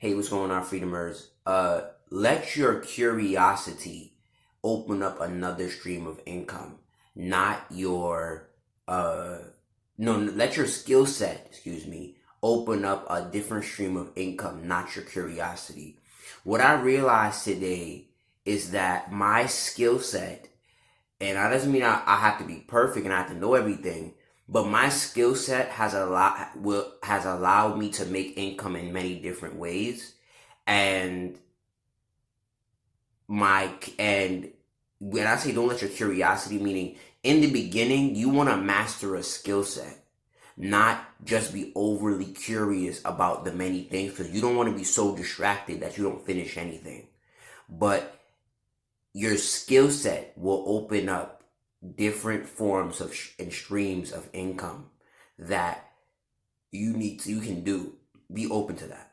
Hey, what's going on, Freedomers? Let your curiosity open up another stream of income, not your, uh, no, let your skill set, excuse me, open up a different stream of income, not your curiosity. What I realized today is that my skill set, and that doesn't mean I have to be perfect and I have to know everything, but my skill set has allowed me to make income in many different ways. And and when I say don't let your curiosity, meaning in the beginning you want to master a skill set, not just be overly curious about the many things, because you don't want to be so distracted that you don't finish anything. But your skill set will open up different forms of and streams of income that you can do. Be open to that.